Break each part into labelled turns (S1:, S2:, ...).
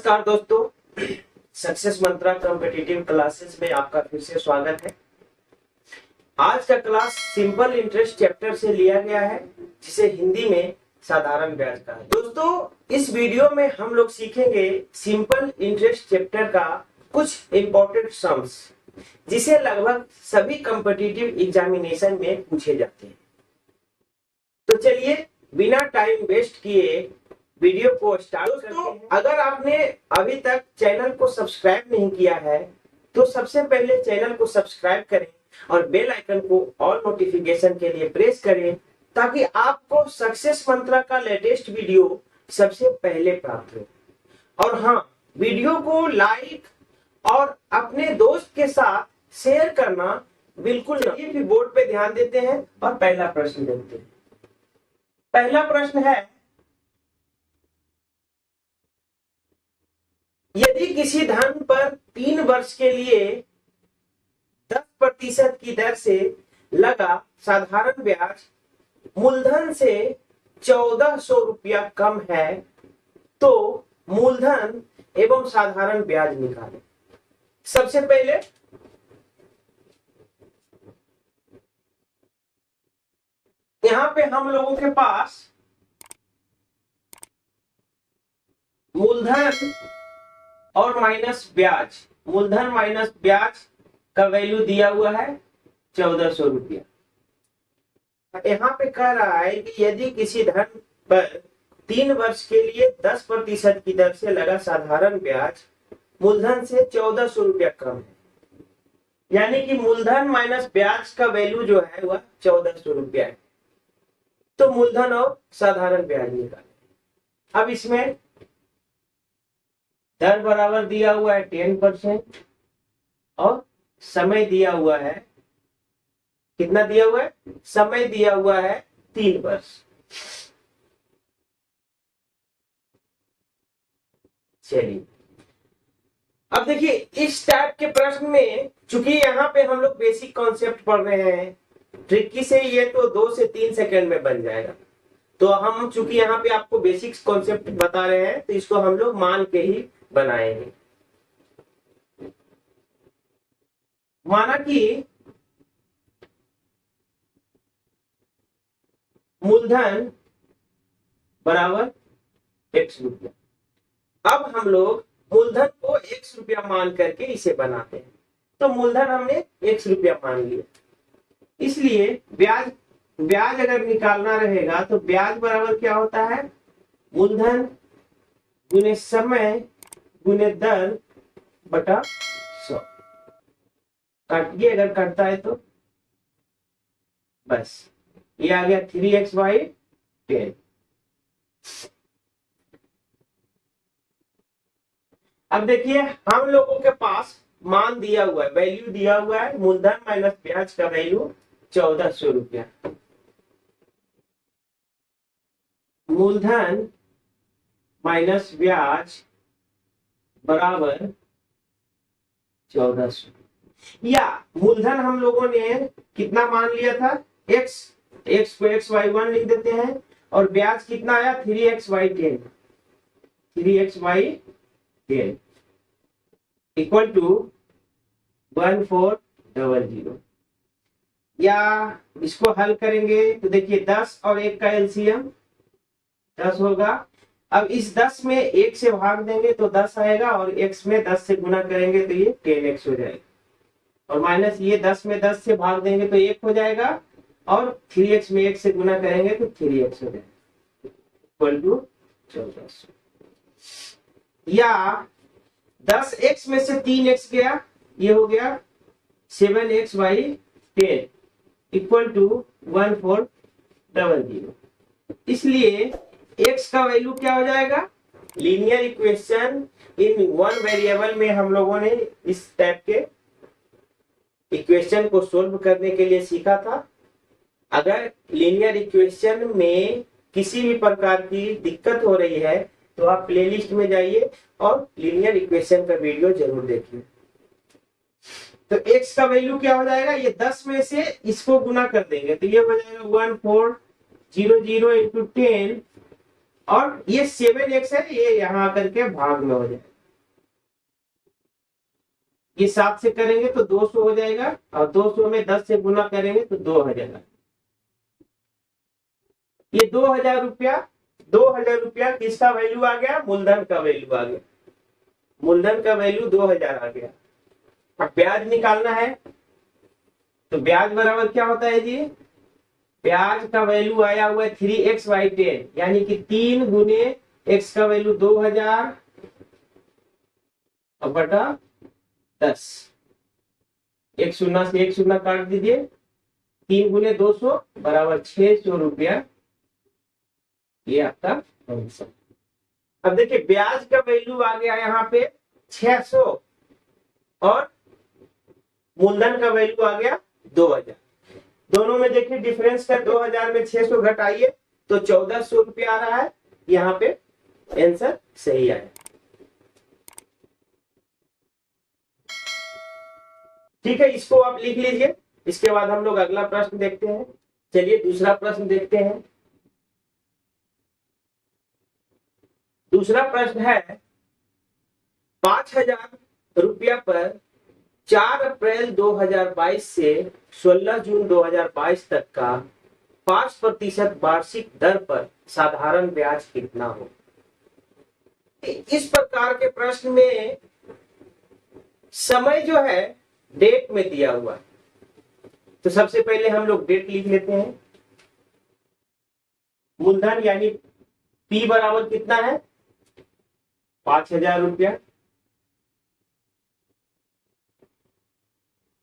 S1: नमस्कार दोस्तों, सक्सेस मंत्रा competitive classes में आपका फिर से स्वागत है। आज का क्लास सिंपल इंटरेस्ट चैप्टर से लिया गया है, जिसे हिंदी में साधारण ब्याज कहा है। दोस्तों, इस वीडियो में हम लोग सीखेंगे सिंपल इंटरेस्ट चैप्टर का कुछ इंपॉर्टेंट सम्स, जिसे लगभग सभी कॉम्पिटिटिव एग्जामिनेशन में पूछे जाते हैं। तो चलिए बिना टाइम वेस्ट किए वीडियो को स्टार्ट करते हैं। अगर आपने अभी तक चैनल को सब्सक्राइब नहीं किया है तो सबसे पहले चैनल को सब्सक्राइब करें और बेल आइकन को ऑल नोटिफिकेशन के लिए प्रेस करें, ताकि आपको सक्सेस मंत्रा का लेटेस्ट वीडियो सबसे पहले प्राप्त हो। और हाँ, वीडियो को लाइक और अपने दोस्त के साथ शेयर करना बिल्कुल नहीं। फिर बोर्ड पे ध्यान देते हैं और पहला प्रश्न देखते हैं। पहला प्रश्न है, यदि किसी धन पर 3 वर्ष के लिए 10% की दर से लगा साधारण ब्याज मूलधन से 1400 रुपया कम है, तो मूलधन एवं साधारण ब्याज निकालें। सबसे पहले यहां पे हम लोगों के पास मूलधन और माइनस ब्याज, मूलधन माइनस ब्याज का वैल्यू दिया हुआ है 1400 रुपया। यहाँ पे कह रहा है कि यदि किसी धन पर 3 वर्ष के लिए 10% की दर से लगा साधारण ब्याज मूलधन से 1400 रुपया कम है, यानी कि मूलधन माइनस ब्याज का वैल्यू जो है वह 1400 रुपया है। तो मूलधन और साधारण ब्याज निकालें। अब इसमें दर बराबर दिया हुआ है 10% और समय दिया हुआ है, कितना दिया हुआ है? समय दिया हुआ है 3 वर्ष। चलिए अब देखिए, इस टाइप के प्रश्न में चूंकि यहाँ पे हम लोग बेसिक कॉन्सेप्ट पढ़ रहे हैं, ट्रिकी से ये तो 2 से 3 सेकंड में बन जाएगा। तो हम चूंकि यहाँ पे आपको बेसिक कॉन्सेप्ट बता रहे हैं, तो इसको हम लोग मान के ही बनाएंगे। माना कि मूलधन बराबर x रुपया। अब हम लोग मूलधन को x रुपया मान करके इसे बनाते हैं। तो मूलधन हमने x रुपया मान लिया, इसलिए ब्याज अगर निकालना रहेगा तो ब्याज बराबर क्या होता है? मूलधन गुने समय गुने दर बटा 100। काटिए, अगर कटता है तो बस ये आ गया 3x/10। अब देखिए, हम लोगों के पास मान दिया हुआ है, वैल्यू दिया हुआ है, मूलधन माइनस ब्याज का वैल्यू 1400 रुपया। मूलधन माइनस ब्याज बराबर 1400, या मूलधन हम लोगों ने कितना मान लिया था? x को x/1 लिख देते हैं, और ब्याज कितना आया? 3x/10 equal to 1400। या इसको हल करेंगे तो देखिए 10 और 1 का एलसीएम 10 होगा। अब इस 10 में 1 से भाग देंगे तो 10 आएगा, और x में 10 से गुना करेंगे तो ये 10x हो जाएगा, और माइनस ये 10 में 10 से भाग देंगे तो 1 हो जाएगा, और 3x में 1 से गुना करेंगे तो 3x हो जाएगा इक्वल टू 1400। या 10x में से 3x गया, ये हो गया 7x/10 इक्वल टू 1400। इसलिए x का वैल्यू क्या हो जाएगा? Linear equation in one variable में हम लोगों ने इस टाइप के इक्वेशन को सोल्व करने के लिए सीखा था। अगर लीनियर इक्वेशन में किसी भी प्रकार की दिक्कत हो रही है तो आप प्लेलिस्ट में जाइए और लीनियर इक्वेशन का वीडियो जरूर देखिए। तो x का वैल्यू क्या हो जाएगा? ये 10 में से इसको गुना कर देंगे तो ये हो जाएगा 1400 × 10, और ये 7x है, ये यहाँ आकर के भाग में हो जाएगा। ये 7 से करेंगे तो 200 हो जाएगा, और 200 में 10 से गुना करेंगे तो 2000। ये 2000 रुपया किसका वैल्यू आ गया? मूलधन का वैल्यू आ गया। मूलधन का वैल्यू 2000 आ गया। अब ब्याज निकालना है, तो ब्याज बराबर क्या होता है जी? ब्याज का वैल्यू आया हुआ है 3x/10, यानी कि 3 गुने x का वैल्यू 2000 और बटा 10। एक शून्य से एक शून्य काट दीजिए। 3 गुने 200 बराबर 600 रुपया, ये आपका आंसर। अब देखिए ब्याज का वैल्यू आ गया यहाँ पे 600 और मूलधन का वैल्यू आ गया 2000। दोनों में देखिए डिफरेंस का 2000 में 600 घटाइए तो 1400 रुपया आ रहा है। यहाँ पे आंसर सही आया। ठीक है, इसको आप लिख लीजिए। इसके बाद हम लोग अगला प्रश्न देखते हैं। चलिए दूसरा प्रश्न देखते हैं। दूसरा प्रश्न है 5000 रुपया पर 4 अप्रैल 2022 से 16 जून 2022 तक का 5% वार्षिक दर पर साधारण ब्याज कितना हो। इस प्रकार के प्रश्न में समय जो है डेट में दिया हुआ है, तो सबसे पहले हम लोग डेट लिख लेते हैं। मूलधन यानी P बराबर कितना है? 5000 रुपया।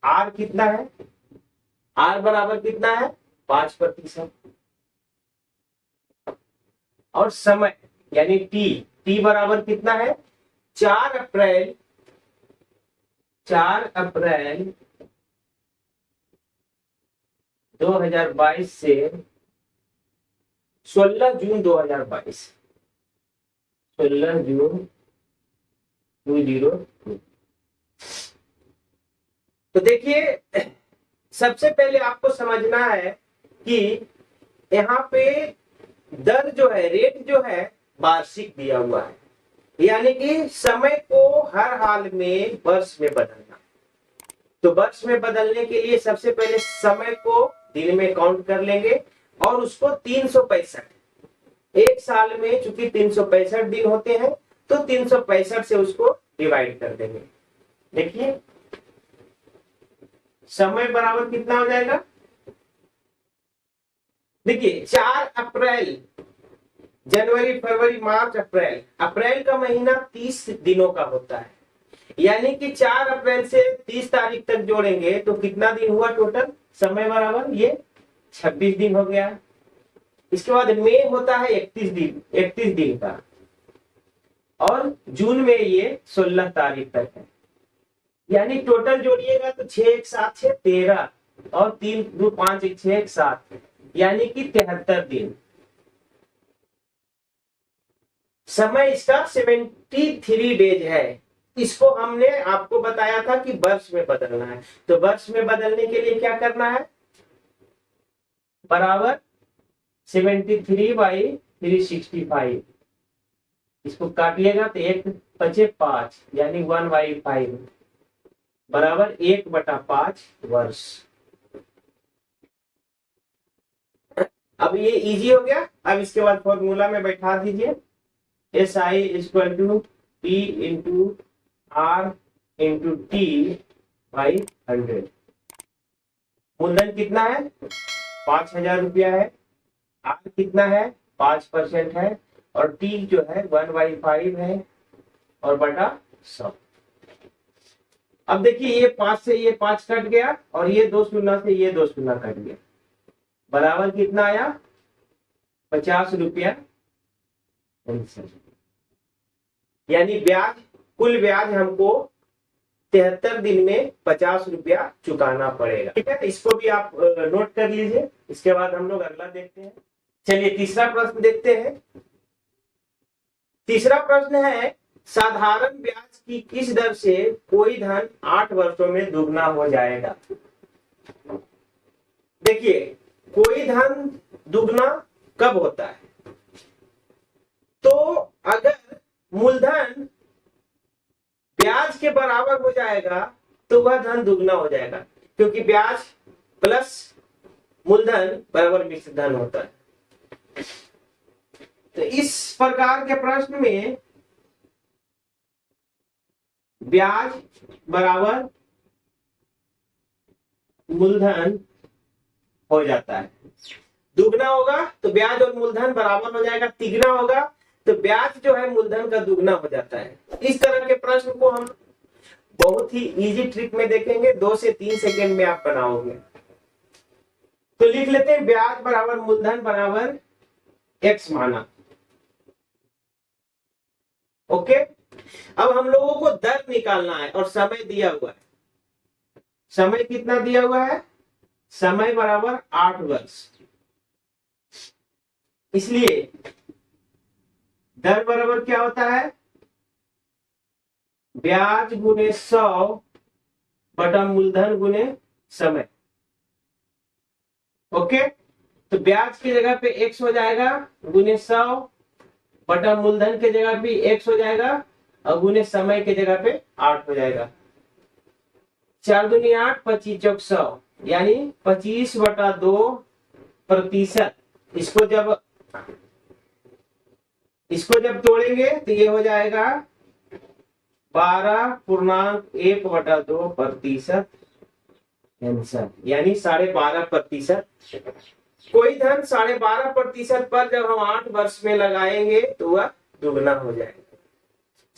S1: R कितना है? R बराबर कितना है? 5%। और समय यानी T बराबर कितना है? 4 अप्रैल 2022 से 16 जून 2022। 16 जून 2022। तो देखिए सबसे पहले आपको समझना है कि यहाँ पे दर जो है, रेट जो है वार्षिक दिया हुआ है, यानी कि समय को हर हाल में वर्ष में बदलना। तो वर्ष में बदलने के लिए सबसे पहले समय को दिन में काउंट कर लेंगे और उसको 365, एक साल में चूंकि 365 दिन होते हैं तो 365 से उसको डिवाइड कर देंगे। देखिए समय बराबर कितना हो जाएगा? देखिए 4 अप्रैल, जनवरी फरवरी मार्च अप्रैल, अप्रैल का महीना 30 दिनों का होता है, यानी कि 4 अप्रैल से 30 तारीख तक जोड़ेंगे तो कितना दिन हुआ टोटल? समय बराबर ये 26 दिन हो गया। इसके बाद मई होता है 31 दिन का, और जून में ये 16 तारीख तक है, यानी टोटल जोड़िएगा तो 6 1 7 6 13 और 3 2 5 1 6 1 7, यानी कि 73 दिन। समय इसका 73 डेज है। इसको हमने आपको बताया था कि वर्ष में बदलना है, तो वर्ष में बदलने के लिए क्या करना है? बराबर 73/365, इसको काटिएगा तो 1 5 5, यानी 1/5 बराबर 1/5 वर्ष। अब ये इजी हो गया। अब इसके बाद फॉर्मूला में बैठा दीजिए SI = P × R × T/100। मूलधन कितना है? 5000 रुपया है। R कितना है? 5% है, और T जो है 1/5 है, और बटा 100। अब देखिए ये 5 से ये 5 कट गया, और ये 2 शून्य से ये 2 शून्य कट गया, बराबर कितना आया? 50 रुपया। यानी ब्याज, कुल ब्याज हमको 73 दिन में 50 रुपया चुकाना पड़ेगा। ठीक है, इसको भी आप नोट कर लीजिए। इसके बाद हम लोग अगला देखते हैं। चलिए तीसरा प्रश्न देखते हैं। तीसरा प्रश्न है साधारण ब्याज की किस दर से कोई धन 8 वर्षों में दुगना हो जाएगा। देखिए कोई धन दुगना कब होता है? तो अगर मूलधन ब्याज के बराबर हो जाएगा तो वह धन दुगना हो जाएगा, क्योंकि ब्याज प्लस मूलधन बराबर मिश्र धन होता है। तो इस प्रकार के प्रश्न में ब्याज बराबर मूलधन हो जाता है। दुगना होगा तो ब्याज और मूलधन बराबर हो जाएगा, तिगना होगा तो ब्याज जो है मूलधन का दुगना हो जाता है। इस तरह के प्रश्न को हम बहुत ही इजी ट्रिक में देखेंगे, 2 से 3 सेकंड में आप बनाओगे। तो लिख लेते हैं ब्याज बराबर मूलधन बराबर x माना। ओके, अब हम लोगों को दर निकालना है और समय दिया हुआ है। समय कितना दिया हुआ है? समय बराबर 8 वर्ष। इसलिए दर बराबर क्या होता है? ब्याज गुने 100 बटा मूलधन गुने समय। ओके, तो ब्याज की जगह पे x हो जाएगा गुने 100 बटा मूलधन की जगह पे x हो जाएगा और गुने समय की जगह पे 8 हो जाएगा। 4 दूनी 8, 25 चौक 100, यानी 25/2%। इसको जब तोड़ेंगे तो ये हो जाएगा 12.1/2% आंसर, यानी 12.5%। कोई धन 12.5% पर जब हम 8 वर्ष में लगाएंगे तो वह दुगना हो जाएगा।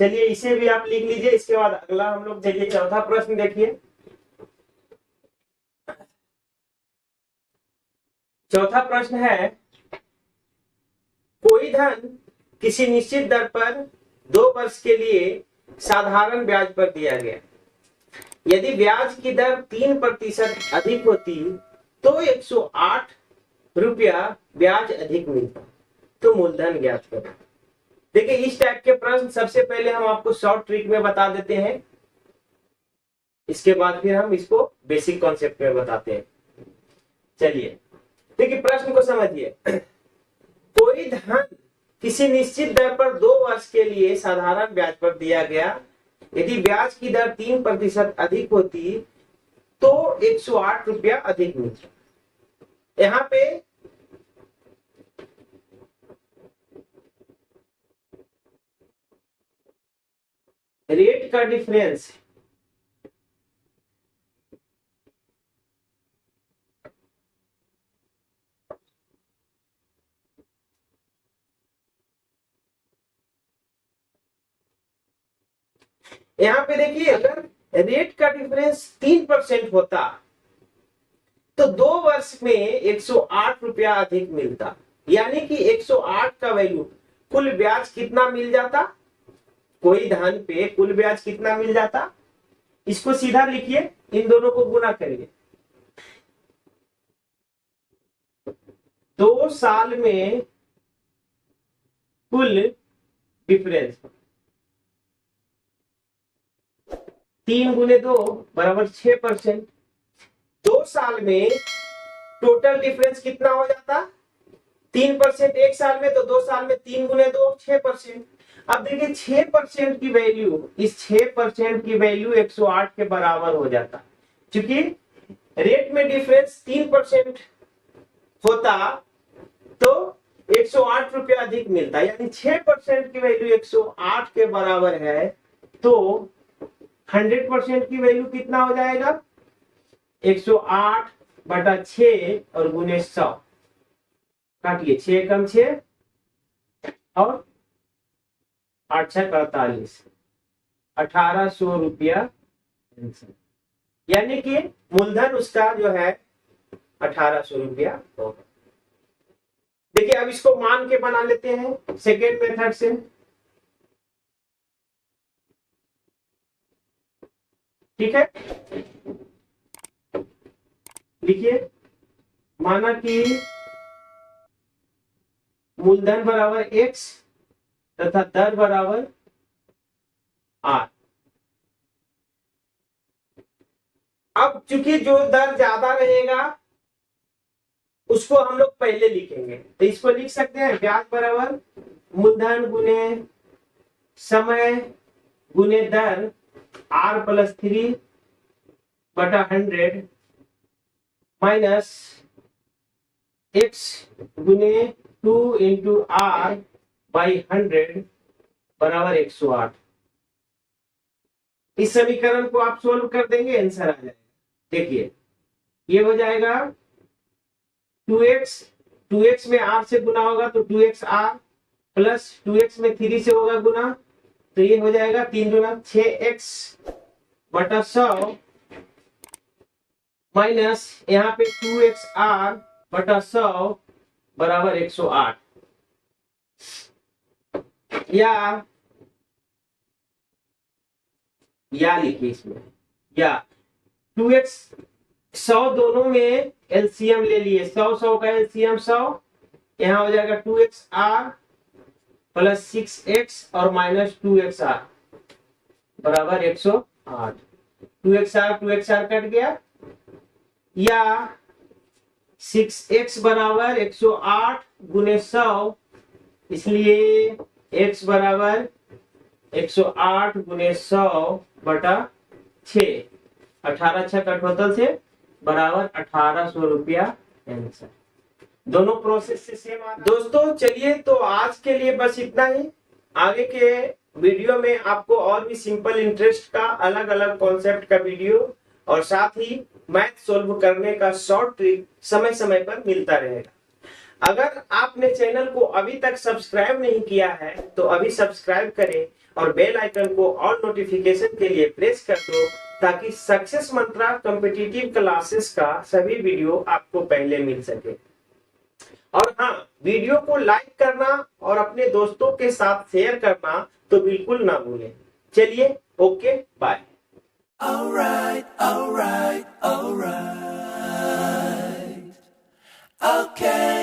S1: चलिए इसे भी आप लिख लीजिए। इसके बाद अगला हम लोग चलिए चौथा प्रश्न देखिए। चौथा प्रश्न है, कोई धन किसी निश्चित दर पर 2 वर्ष के लिए साधारण ब्याज पर दिया गया। यदि ब्याज की दर 3% अधिक होती तो 108 रुपया ब्याज अधिक मिलता, तो मूलधन ज्ञात करें। देखिए इस टाइप के प्रश्न सबसे पहले हम आपको शॉर्ट ट्रिक में बता देते हैं, इसके बाद फिर हम इसको बेसिक कॉन्सेप्ट में बताते हैं। चलिए देखिए प्रश्न को समझिए। कोई धन किसी निश्चित दर पर 2 वर्ष के लिए साधारण ब्याज पर दिया गया। यदि ब्याज की दर 3% अधिक होती तो 108 रुपया अधिक मिलता। यहाँ पे रेट का डिफरेंस यहाँ पे देखिए, अगर रेट का डिफरेंस 3% होता तो 2 वर्ष में 108 रुपया अधिक मिलता, यानी कि 108 का वैल्यू कुल ब्याज कितना मिल जाता? कोई धन पे कुल ब्याज कितना मिल जाता? इसको सीधा लिखिए, इन दोनों को गुना करिए। 2 साल में कुल डिफरेंस 3 गुने 2 बराबर 6%। 2 साल में टोटल डिफरेंस कितना हो जाता? 3% एक साल में, तो 2 साल में 3 गुने 2 6%। अब देखिए 6% की वैल्यू, इस 6% की वैल्यू 108 के बराबर हो जाता। क्योंकि रेट में डिफरेंस 3% होता तो 108 रुपया अधिक मिलता, यानी 6% की वैल्यू 108 के बराबर है, तो 100% की वैल्यू कितना हो जाएगा? 108 बटा 6 और गुने 100, काटिए 6 कम 6 और 8 6 48, 1800 रुपया, यानी कि मूलधन उसका जो है 1800 रुपया होगा। देखिए अब इसको मान के बना लेते हैं सेकेंड मेथड से। ठीक है, लिखिए, माना कि मूलधन बराबर x तथा दर बराबर r। अब चूंकि जो दर ज्यादा रहेगा उसको हम लोग पहले लिखेंगे, तो इसको लिख सकते हैं ब्याज बराबर मूलधन गुने समय गुने दर r+3 बटा 100 माइनस x गुने 2 इंटू आर बाई 100 बराबर 108। इस समीकरण को आप सोल्व कर देंगे, आंसर आ जाएगा। देखिए ये हो जाएगा 2x में r से गुना होगा तो 2xr प्लस 2x में 3 से होगा गुना, तो ये हो जाएगा 3 दूना 6x बटा 100 माइनस यहाँ पे 2xr बटा 100 बराबर 108। या लिखिए इसमें, या 2x 100 दोनों में एलसीएम ले लिए, 100 का एलसीएम 100, यहाँ हो जाएगा 2xr प्लस 6x और माइनस 2xr बराबर 108। 2xr कट गया, या 6x बराबर 108 गुने 100, इसलिए x बराबर 108 गुने 100 बटा 6, 18 6 कठोतल से बराबर 1800 रुपया आंसर। दोनों प्रोसेस से सेम आता है। दोस्तों चलिए, तो आज के लिए बस इतना ही। आगे के वीडियो में आपको और भी सिंपल इंटरेस्ट का अलग अलग कॉन्सेप्ट का वीडियो और साथ ही मैथ सोल्व करने का शॉर्ट ट्रिक समय समय पर मिलता रहेगा। अगर आपने चैनल को अभी तक सब्सक्राइब नहीं किया है तो अभी सब्सक्राइब करें और बेल आइकन को ऑल नोटिफिकेशन के लिए प्रेस कर दो, ताकि सक्सेस मंत्रा कॉम्पिटिटिव क्लासेस का सभी वीडियो आपको पहले मिल सके। और हाँ, वीडियो को लाइक करना और अपने दोस्तों के साथ शेयर करना तो बिल्कुल ना भूलें। चलिए, ओके, बाय।
S2: Alright. Okay.